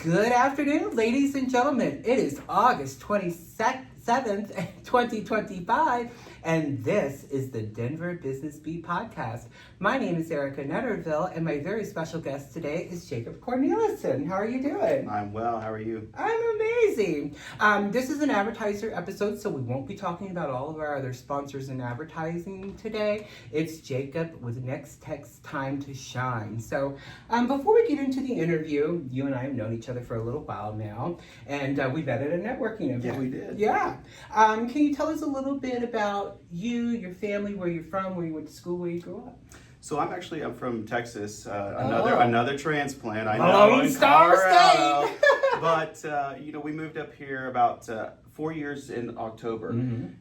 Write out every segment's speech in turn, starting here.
Good afternoon, ladies and gentlemen. It is August 27th, 2025, and this is the Denver Business Beat Podcast. My name is Arica Netterville, and my very special guest today is Jacob Cornelison. How are you doing? I'm well. How are you? I'm amazing. This is an advertiser episode, so we won't be talking about all of our other sponsors and advertising today. It's Jacob with Nextech's Time to Shine. So before we get into the interview, you and I have known each other for a little while now, and we met at a networking event. Yeah, we did. Yeah. Can you tell us a little bit about you, your family, where you're from, where you went to school, where you grew up? So I'm from Texas, another transplant. I know, Lone Star State. But we moved up here about 4 years in October,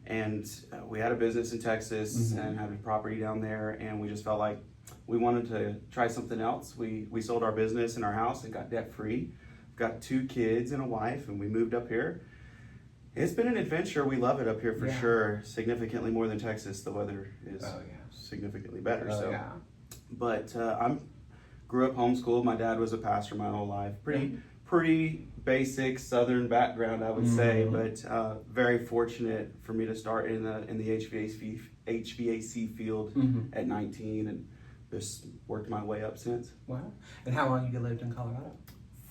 and we had a business in Texas and had a property down there, and we just felt like we wanted to try something else. We sold our business and our house and got debt free. Got 2 kids and a wife, and we moved up here. It's been an adventure. We love it up here for sure. Significantly more than Texas. The weather is significantly better. But I grew up homeschooled. My dad was a pastor my whole life. Pretty basic Southern background, I would say. But very fortunate for me to start in the HVAC field at 19, and just worked my way up since. Wow. And how long have you lived in Colorado?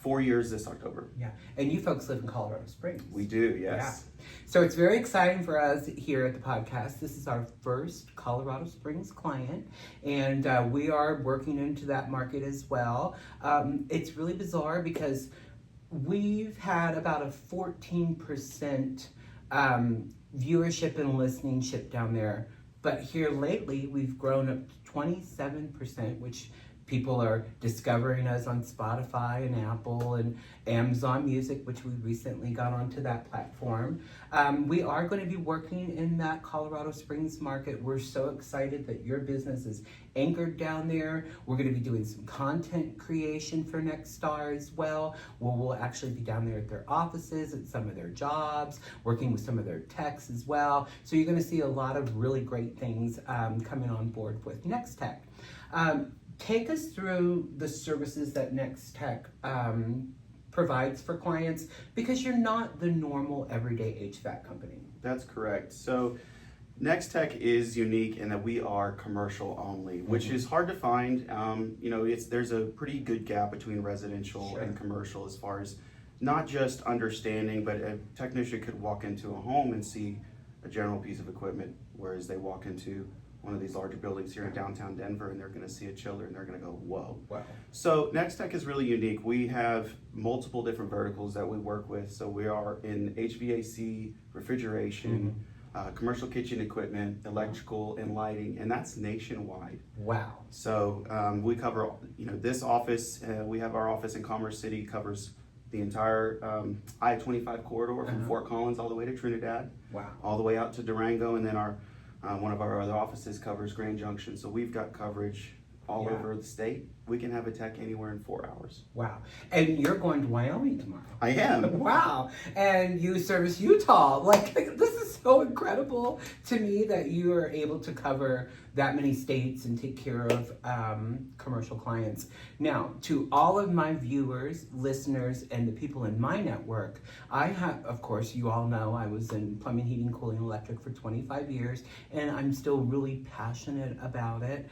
4 years this October. Yeah. And you folks live in Colorado Springs. We do, yes. Yeah. So it's very exciting for us here at the podcast. This is our first Colorado Springs client, and we are working into that market as well. It's really bizarre because we've had about a 14% viewership and listenership down there. But here lately, we've grown up to 27%, which people are discovering us on Spotify and Apple and Amazon Music, which we recently got onto that platform. We are going to be working in that Colorado Springs market. We're so excited that your business is anchored down there. We're going to be doing some content creation for Nexstar as well, where we'll actually be down there at their offices, at some of their jobs, working with some of their techs as well. So you're going to see a lot of really great things coming on board with Nextech. Take us through the services that Nextech provides for clients, because you're not the normal everyday HVAC company. That's correct. So Nextech is unique in that we are commercial only, which is hard to find. There's a pretty good gap between residential and commercial as far as not just understanding, but a technician could walk into a home and see a general piece of equipment, whereas they walk into one of these larger buildings here in downtown Denver, and they're going to see a chiller and they're going to go, whoa. Wow. So Nextech is really unique. We have multiple different verticals that we work with. So we are in HVAC, refrigeration, commercial kitchen equipment, electrical, and lighting, and that's nationwide. Wow. So we cover, this office, we have our office in Commerce City, covers the entire I-25 corridor from Fort Collins all the way to Trinidad. Wow. All the way out to Durango, and then one of our other offices covers Grand Junction. So we've got coverage all over the state. We can have a tech anywhere in 4 hours. Wow. And you're going to Wyoming tomorrow. I am. Wow. And you service Utah. Like, this is so incredible to me that you are able to cover that many states and take care of commercial clients. Now, to all of my viewers, listeners, and the people in my network, I have, of course, you all know I was in plumbing, heating, cooling, electric for 25 years, and I'm still really passionate about it.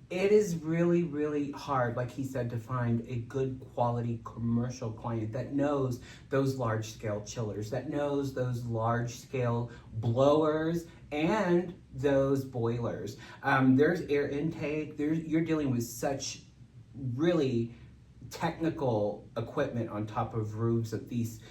It is really, really hard, like he said, to find a good quality commercial client that knows those large scale chillers, that knows those large scale blowers and those boilers. There's air intake, you're dealing with such really technical equipment on top of roofs of these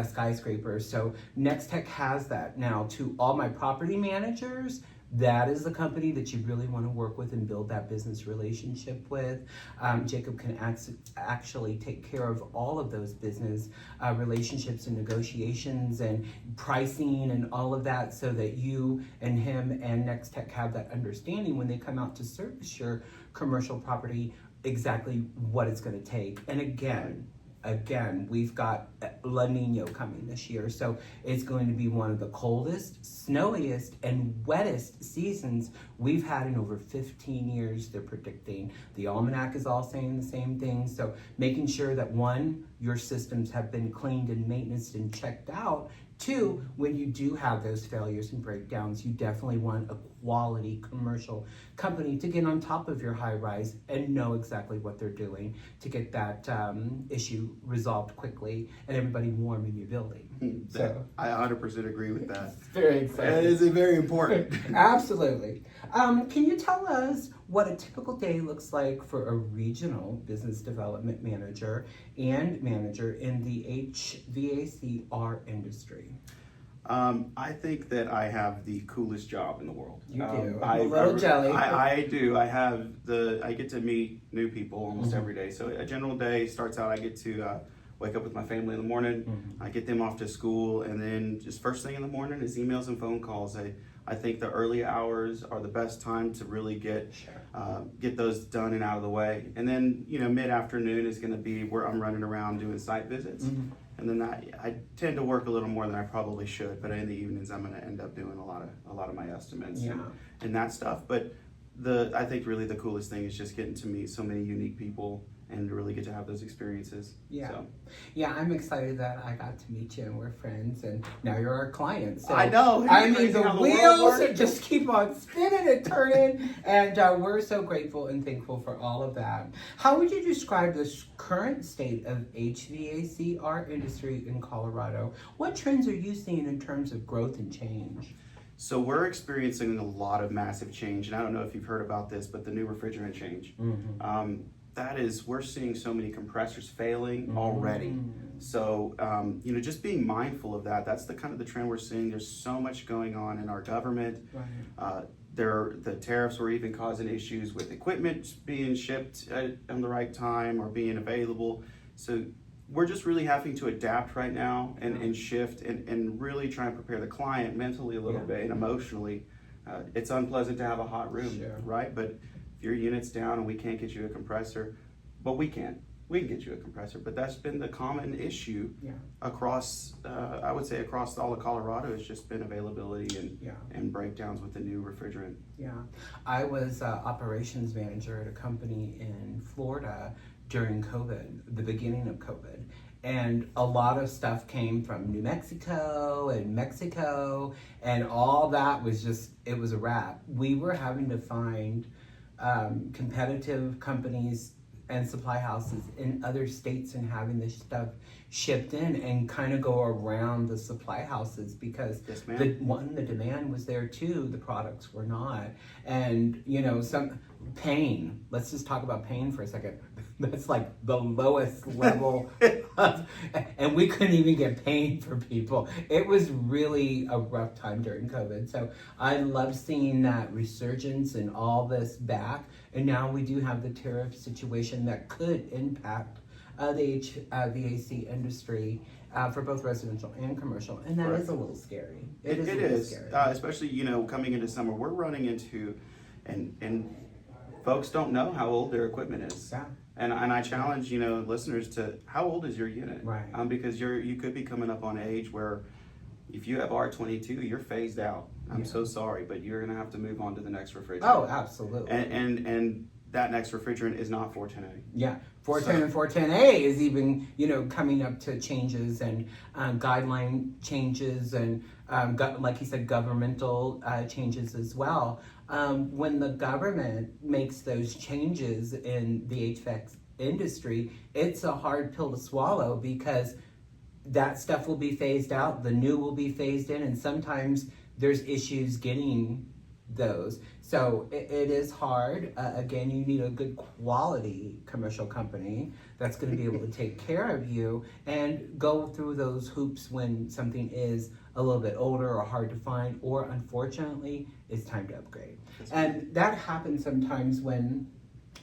skyscrapers. So Nextech has that. Now, to all my property managers, that is the company that you really want to work with and build that business relationship with. Jacob can actually take care of all of those business relationships and negotiations and pricing and all of that, so that you and him and Nextech have that understanding when they come out to service your commercial property, exactly what it's going to take. And again, again, we've got La Nina coming this year, so it's going to be one of the coldest, snowiest, and wettest seasons we've had in over 15 years, they're predicting. The almanac is all saying the same thing, so making sure that one, your systems have been cleaned and maintenance and checked out. Two, when you do have those failures and breakdowns, you definitely want a quality commercial company to get on top of your high rise and know exactly what they're doing to get that issue resolved quickly and everybody warm in your building. So I 100% agree with that. It's very exciting. It is very important. Absolutely. Can you tell us what a typical day looks like for a regional business development manager and manager in the HVACR industry? I think that I have the coolest job in the world. You do. I'm a little jelly. I do. I get to meet new people almost every day. So a general day starts out, I get to wake up with my family in the morning. I get them off to school, and then just first thing in the morning is emails and phone calls. I think the early hours are the best time to really get those done and out of the way. And then, mid-afternoon is going to be where I'm running around doing site visits. And then I tend to work a little more than I probably should, but in the evenings I'm going to end up doing a lot of my estimates and that stuff. But I think really the coolest thing is just getting to meet so many unique people and to really get to have those experiences. Yeah, I'm excited that I got to meet you and we're friends, and now you're our client. So I know. I mean, the wheels just keep on spinning and turning, and we're so grateful and thankful for all of that. How would you describe the current state of HVACR industry in Colorado? What trends are you seeing in terms of growth and change? So we're experiencing a lot of massive change, and I don't know if you've heard about this, but the new refrigerant change. We're seeing so many compressors failing already. So, just being mindful of that, that's the kind of the trend we're seeing. There's so much going on in our government. The tariffs were even causing issues with equipment being shipped on the right time or being available. So we're just really having to adapt right now and shift and really try and prepare the client mentally a little bit and emotionally. It's unpleasant to have a hot room, right? But if your unit's down and we can't get you a compressor, but we can get you a compressor. But that's been the common issue across, I would say across all of Colorado. It's just been availability and breakdowns with the new refrigerant. I was operations manager at a company in Florida during COVID, the beginning of COVID. And a lot of stuff came from New Mexico, and all that was just, it was a wrap. We were having to find competitive companies and supply houses in other states and having this stuff shipped in and kind of go around the supply houses because the demand was there too, the products were not. And some pain, let's just talk about pain for a second. That's like the lowest level and we couldn't even get pain for people. It was really a rough time during COVID. So I love seeing that resurgence and all this back. And now we do have the tariff situation that could impact the HVAC industry for both residential and commercial. And that is a little scary. It is scary. Especially, coming into summer, we're running into, and folks don't know how old their equipment is. And I challenge, listeners to, how old is your unit? Right. Because you could be coming up on age where if you have R22, you're phased out. I'm so sorry, but you're going to have to move on to the next refrigerant. Oh, absolutely. And that next refrigerant is not 410A. Yeah, 410 and 410A is even, coming up to changes and guideline changes and, like you said, governmental changes as well. When the government makes those changes in the HVAC industry, it's a hard pill to swallow because that stuff will be phased out, the new will be phased in, and sometimes there's issues getting those. So it is hard. Again, you need a good quality commercial company that's going to be able to take care of you and go through those hoops when something is a little bit older or hard to find, or unfortunately, it's time to upgrade. And that happens sometimes when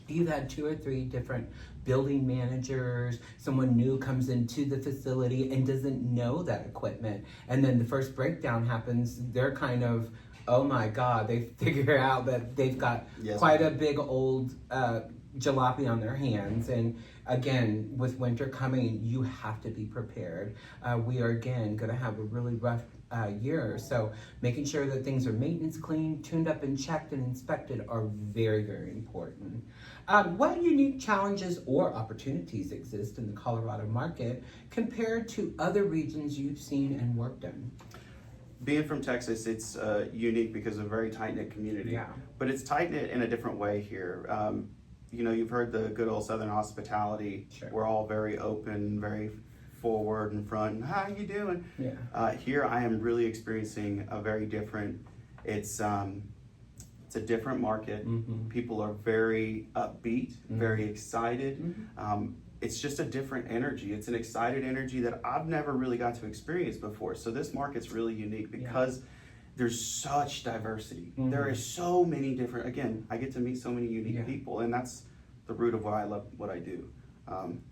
you've had 2 or 3 different building managers, someone new comes into the facility and doesn't know that equipment. And then the first breakdown happens, they're kind of Oh my God, they figure out that they've got Yes, quite ma'am. a big old jalopy on their hands. And again, with winter coming, you have to be prepared. We are again going to have a really rough year. So making sure that things are maintenance clean, tuned up and checked and inspected are very, very important. What unique challenges or opportunities exist in the Colorado market compared to other regions you've seen and worked in? Being from Texas, it's unique because of a very tight-knit community. Yeah. But it's tight-knit in a different way here. You've heard the good old Southern hospitality. Sure. We're all very open, very forward and front. And, how you doing? Yeah. Here, I am really experiencing a very different. It's a different market. Mm-hmm. People are very upbeat, very excited. Mm-hmm. It's just a different energy. It's an excited energy that I've never really got to experience before. So this market's really unique because there's such diversity. Mm-hmm. There is so many different, again, I get to meet so many unique people, and that's the root of why I love what I do.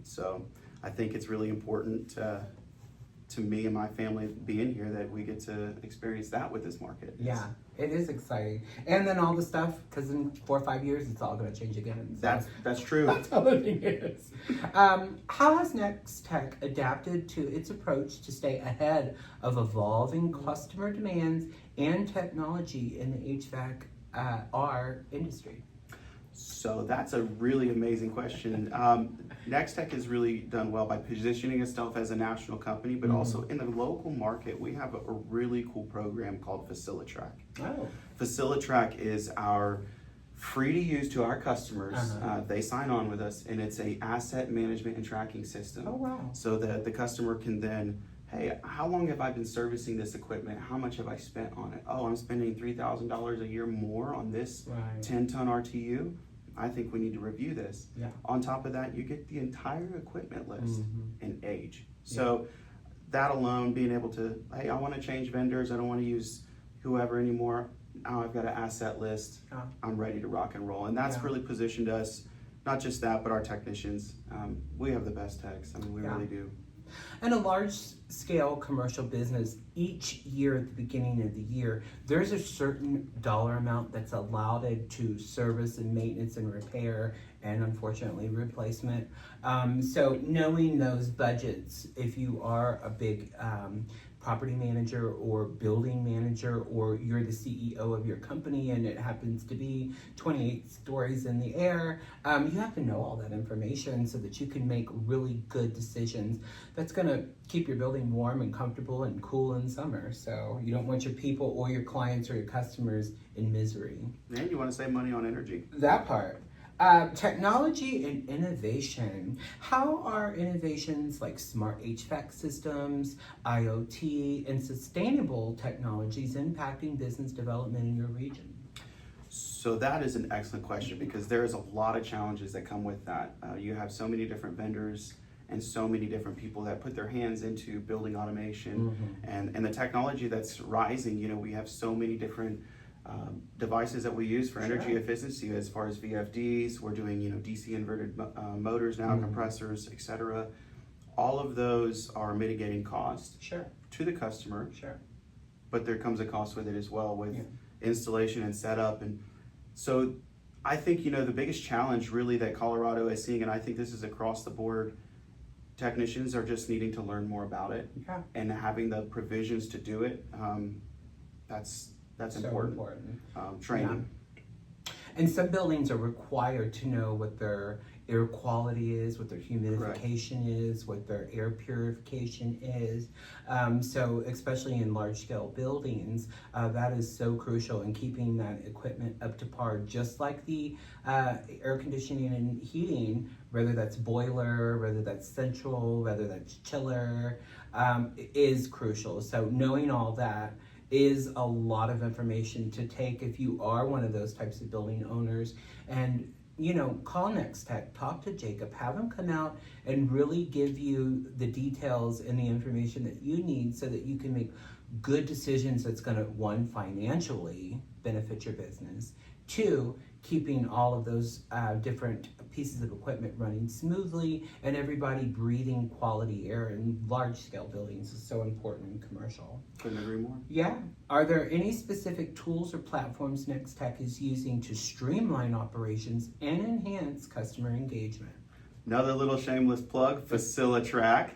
So I think it's really important to me and my family being here that we get to experience that with this market. Yeah, it is exciting. And then all the stuff, because in 4 or 5 years, it's all going to change again. So That's true. that's how the thing is. How has Nextech adapted to its approach to stay ahead of evolving customer demands and technology in the HVAC industry? So that's a really amazing question. Nextech has really done well by positioning itself as a national company, but also in the local market, we have a really cool program called FaciliTrack. Oh. FaciliTrack is our free to use to our customers. Uh-huh. They sign on with us, and it's a asset management and tracking system. Oh, wow. So that the customer can then, hey, how long have I been servicing this equipment? How much have I spent on it? Oh, I'm spending $3,000 a year more on this Right. 10-ton RTU. I think we need to review this. Yeah. On top of that, you get the entire equipment list and age. Yeah. So that alone, being able to, hey, I want to change vendors. I don't want to use whoever anymore. Now I've got an asset list. Yeah. I'm ready to rock and roll. And that's Yeah. really positioned us, not just that, but our technicians. We have the best techs. I mean, we Yeah. really do. And a large-scale commercial business, each year at the beginning of the year, there's a certain dollar amount that's allotted to service and maintenance and repair and unfortunately replacement. So knowing those budgets, if you are a big property manager or building manager, or you're the CEO of your company and it happens to be 28 stories in the air, you have to know all that information so that you can make really good decisions that's going to keep your building warm and comfortable and cool in summer. So you don't want your people or your clients or your customers in misery. And you want to save money on energy. That part. Technology and innovation. How are innovations like smart HVAC systems, IoT, and sustainable technologies impacting business development in your region? So that is an excellent question because there is a lot of challenges that come with that. You have so many different vendors and so many different people that put their hands into building automation and the technology that's rising. You know, we have so many different devices that we use for energy efficiency as far as VFDs. We're doing, DC inverted motors now, compressors, etc. All of those are mitigating cost to the customer. But there comes a cost with it as well with installation and setup. And so I think, the biggest challenge really that Colorado is seeing, and I think this is across the board, technicians are just needing to learn more about it and having the provisions to do it. That's so important. Training. Yeah. And some buildings are required to know what their air quality is, what their humidification is, what their air purification is. So especially in large scale buildings, that is so crucial in keeping that equipment up to par, just like the air conditioning and heating, whether that's boiler, whether that's central, whether that's chiller, is crucial. So knowing all that is a lot of information to take if you are one of those types of building owners. And call Nextech, talk to Jacob, have him come out and really give you the details and the information that you need so that you can make good decisions that's going to, one, financially benefit your business, two, keeping all of those different pieces of equipment running smoothly and everybody breathing quality air in large-scale buildings is so important in commercial. Couldn't agree more. Yeah. Are there any specific tools or platforms Nextech is using to streamline operations and enhance customer engagement? Another little shameless plug, Facilitrack.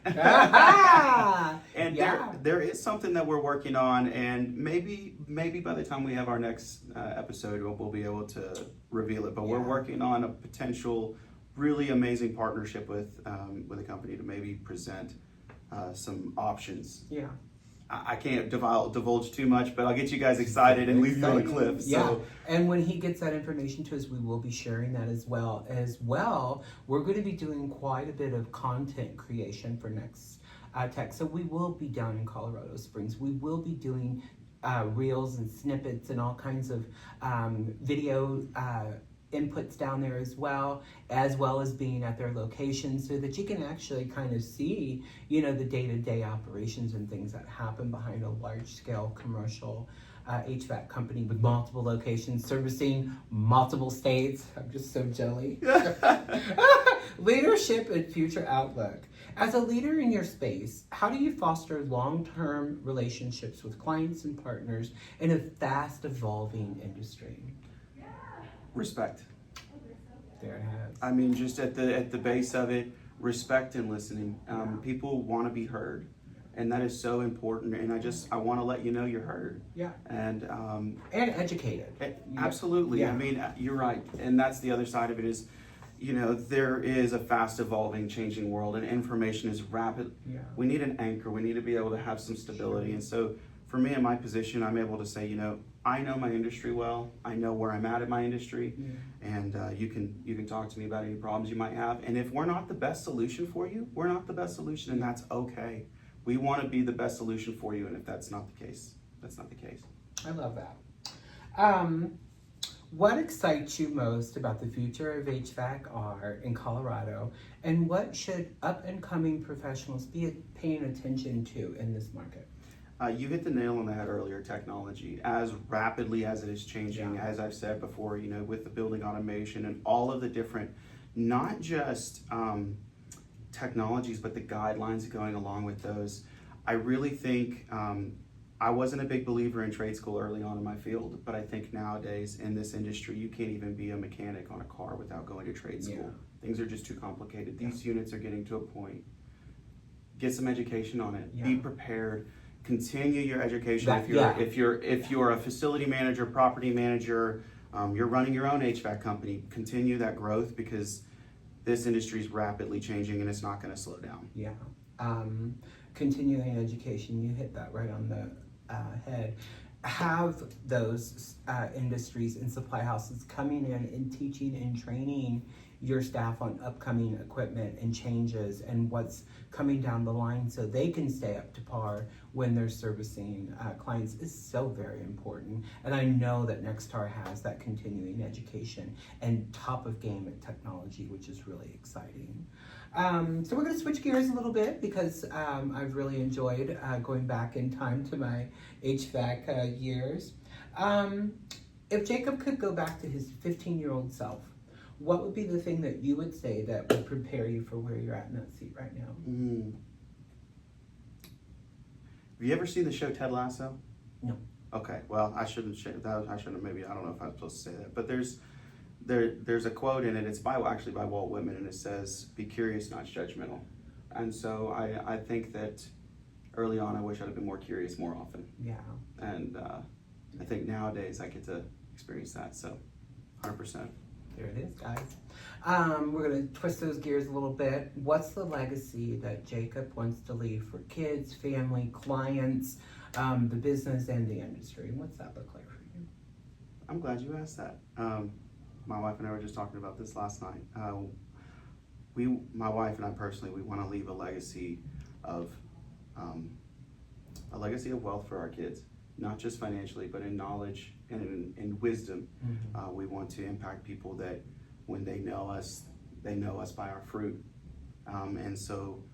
And Yeah. there is something that we're working on, and maybe by the time we have our next episode, we'll be able to reveal it. But we're working on a potential really amazing partnership with a company to maybe present some options. Yeah. I can't divulge too much, but I'll get you guys excited and leave you on a cliff. So. Yeah, and when he gets that information to us, we will be sharing that as well. We're going to be doing quite a bit of content creation for Nextech. So we will be down in Colorado Springs. We will be doing reels and snippets and all kinds of video inputs down there as well as being at their location so that you can actually kind of see, the day-to-day operations and things that happen behind a large-scale commercial HVAC company with multiple locations servicing multiple states. I'm just so jelly. Leadership and future outlook. As a leader in your space, how do you foster long-term relationships with clients and partners in a fast-evolving industry? Respect. There it has. I mean, just at the base of it, respect and listening. People want to be heard, and that is so important. And I want to let you know you're heard. Yeah. And educated. Absolutely. Yeah. I mean, you're right. And that's the other side of it is, there is a fast evolving, changing world, and information is rapid. Yeah. We need an anchor. We need to be able to have some stability. And so for me in my position, I'm able to say, I know my industry well. I know where I'm at in my industry, and you can talk to me about any problems you might have. And if we're not the best solution for you, we're not the best solution, and that's okay. We want to be the best solution for you, and if that's not the case, that's not the case. I love that. What excites you most about the future of HVAC in Colorado, and what should up-and-coming professionals be paying attention to in this market? You hit the nail on the head earlier. Technology, as rapidly as it is changing, as I've said before, with the building automation and all of the different, not just technologies, but the guidelines going along with those. I really think I wasn't a big believer in trade school early on in my field, but I think nowadays in this industry, you can't even be a mechanic on a car without going to trade school. Things are just too complicated. These units are getting to a point. Get some education on it. Be prepared. Continue your education. If you're a facility manager, property manager, you're running your own HVAC company, continue that growth because this industry is rapidly changing and it's not going to slow down. Yeah. Continuing education, you hit that right on the head. Have those industries and supply houses coming in and teaching and training your staff on upcoming equipment and changes and what's coming down the line so they can stay up to par when they're servicing clients is so very important. And I know that Nextar has that continuing education and top of game at technology, which is really exciting. So we're going to switch gears a little bit because I've really enjoyed going back in time to my HVAC years. If Jacob could go back to his 15-year-old self, what would be the thing that you would say that would prepare you for where you're at in that seat right now? Have you ever seen the show Ted Lasso? No. Okay, well, I shouldn't maybe, I don't know if I'm supposed to say that, but there's a quote in it, it's by Walt Whitman, and it says, be curious, not judgmental. And so I think that early on, I wish I'd have been more curious more often. Yeah. And I think nowadays I get to experience that, so 100%. There it is, guys. We're going to twist those gears a little bit. What's the legacy that Jacob wants to leave for kids, family, clients, the business, and the industry? What's that look like for you? I'm glad you asked that. My wife and I were just talking about this last night. My wife and I personally, we want to leave a legacy of wealth for our kids, not just financially, but in knowledge and in wisdom. Mm-hmm. We want to impact people that when they know us by our fruit. And so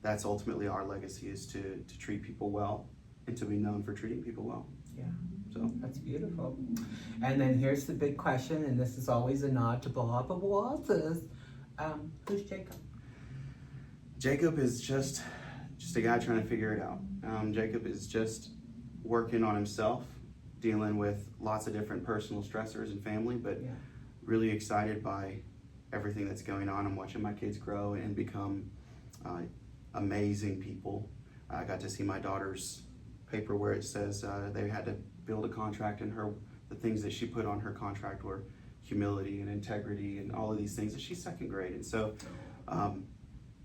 that's ultimately our legacy, is to treat people well and to be known for treating people well. Yeah. So that's beautiful. And then here's the big question, and this is always a nod to blah, blah, blah, says, who's Jacob? Jacob is just a guy trying to figure it out. Jacob is just working on himself, dealing with lots of different personal stressors and family, but really excited by everything that's going on. I'm watching my kids grow and become amazing people. I got to see my daughter's paper where it says they had to build a contract, and the things that she put on her contract were humility and integrity and all of these things. And she's second grade, and so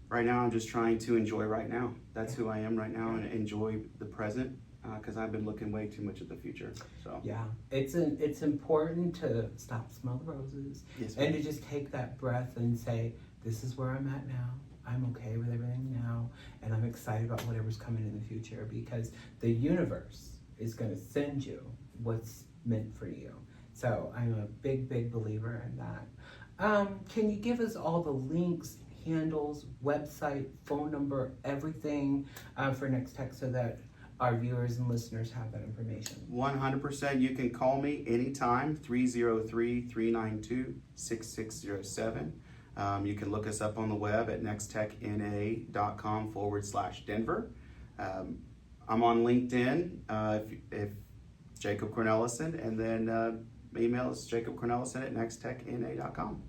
right now I'm just trying to enjoy right now. That's who I am right now, and enjoy the present, because I've been looking way too much at the future. So yeah, it's important to stop, smell the roses, and to just take that breath and say, this is where I'm at now. I'm okay with everything now, and I'm excited about whatever's coming in the future, because the universe is going to send you what's meant for you. So I'm a big, big believer in that. Can you give us all the links, handles, website, phone number, everything for Nextech, so that our viewers and listeners have that information? 100%. You can call me anytime, 303-392-6607. You can look us up on the web at nextechna.com/Denver. I'm on LinkedIn, if Jacob Cornelison, and then email is jacobcornelison@nextechna.com.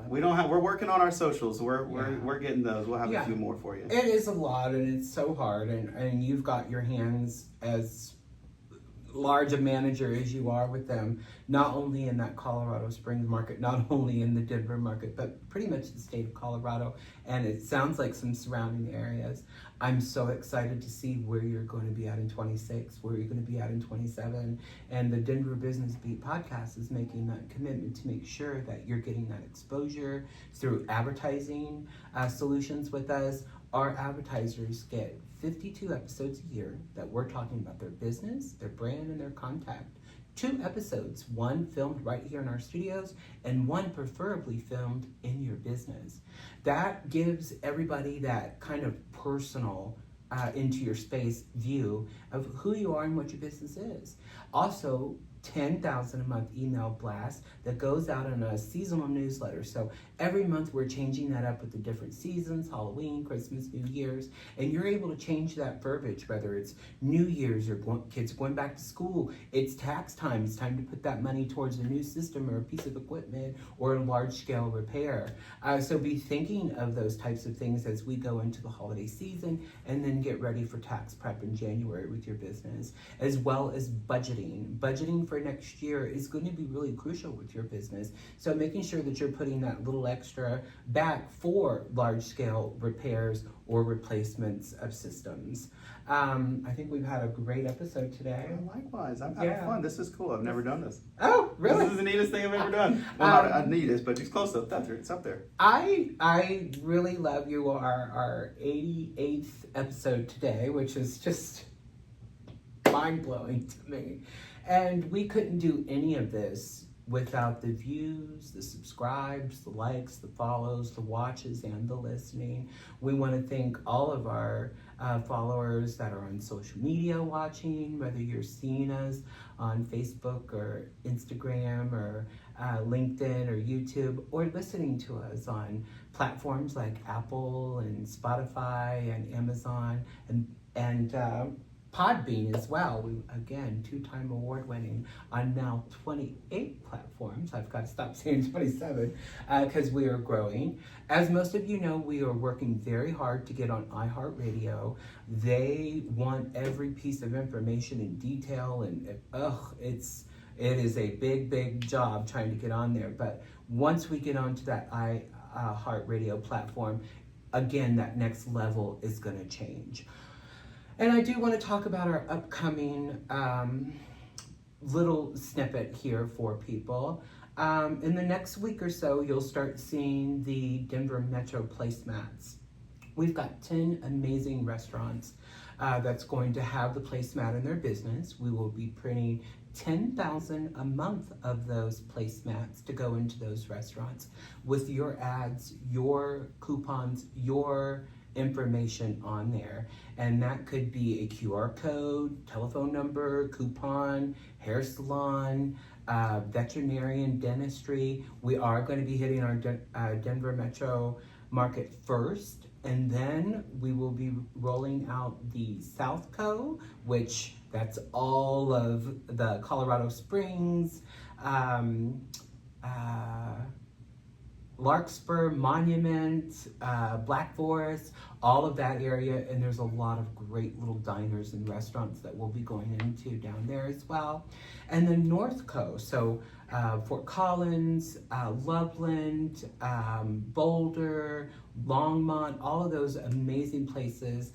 We're working on our socials. We're getting those. We'll have a few more for you. It is a lot, and it's so hard, and you've got your hands as large a manager as you are with them, not only in that Colorado Springs market, not only in the Denver market, but pretty much the state of Colorado, and it sounds like some surrounding areas. I'm so excited to see where you're going to be at in 26, where you're going to be at in 27, and the Denver Business Beat podcast is making that commitment to make sure that you're getting that exposure through advertising solutions with us. Our advertisers get 52 episodes a year that we're talking about their business, their brand, and their contact. 2 episodes, one filmed right here in our studios, and one preferably filmed in your business. That gives everybody that kind of personal into your space view of who you are and what your business is. Also, 10,000 a month email blast that goes out in a seasonal newsletter. So every month we're changing that up with the different seasons, Halloween, Christmas, New Year's, and you're able to change that verbiage, whether it's New Year's or kids going back to school, it's tax time, it's time to put that money towards a new system or a piece of equipment or a large scale repair. So be thinking of those types of things as we go into the holiday season, and then get ready for tax prep in January with your business, as well as budgeting. Budgeting for next year is going to be really crucial with your business. So making sure that you're putting that little extra back for large scale repairs or replacements of systems. I think we've had a great episode today. Likewise, I'm having fun. This is cool. I've never done this. Oh, really? This is the neatest thing I've ever done. Well, not neatest, but it's close up. It's up there. I really love you. Our 88th episode today, which is just mind-blowing to me. And we couldn't do any of this without the views, the subscribes, the likes, the follows, the watches, and the listening. We want to thank all of our followers that are on social media watching, whether you're seeing us on Facebook or Instagram or LinkedIn or YouTube, or listening to us on platforms like Apple and Spotify and Amazon and Podbean as well. We, again, 2-time award winning on now 28 platforms. I've got to stop saying 27 because we are growing. As most of you know, we are working very hard to get on iHeartRadio. They want every piece of information in detail, and it is a big job trying to get on there. But once we get onto that iHeartRadio platform, again, that next level is going to change. And I do want to talk about our upcoming little snippet here for people. In the next week or so, you'll start seeing the Denver Metro placemats. We've got 10 amazing restaurants that's going to have the placemat in their business. We will be printing 10,000 a month of those placemats to go into those restaurants with your ads, your coupons, your information on there. And that could be a QR code, telephone number, coupon, hair salon, veterinarian, dentistry. We are going to be hitting our Denver metro market first, and then we will be rolling out the South Co, which that's all of the Colorado Springs, Larkspur, Monument, Black Forest, all of that area, and there's a lot of great little diners and restaurants that we'll be going into down there as well. And then North Coast, so Fort Collins, Loveland, Boulder, Longmont, all of those amazing places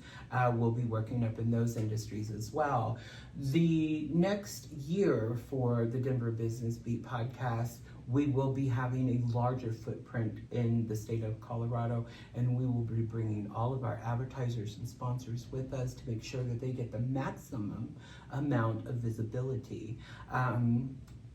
will be working up in those industries as well. The next year for the Denver Business Beat podcast, we will be having a larger footprint in the state of Colorado, and we will be bringing all of our advertisers and sponsors with us to make sure that they get the maximum amount of visibility.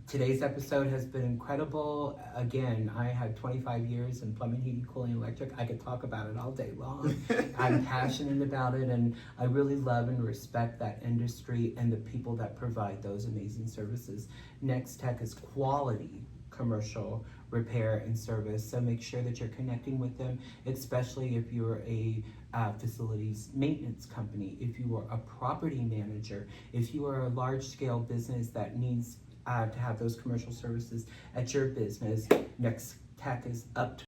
Today's episode has been incredible. Again, I had 25 years in plumbing, heating, cooling, electric. I could talk about it all day long. I'm passionate about it, and I really love and respect that industry and the people that provide those amazing services. Nextech is quality commercial repair and service, so make sure that you're connecting with them, especially if you're a facilities maintenance company, if you are a property manager, if you are a large-scale business that needs to have those commercial services at your business. Nextech is up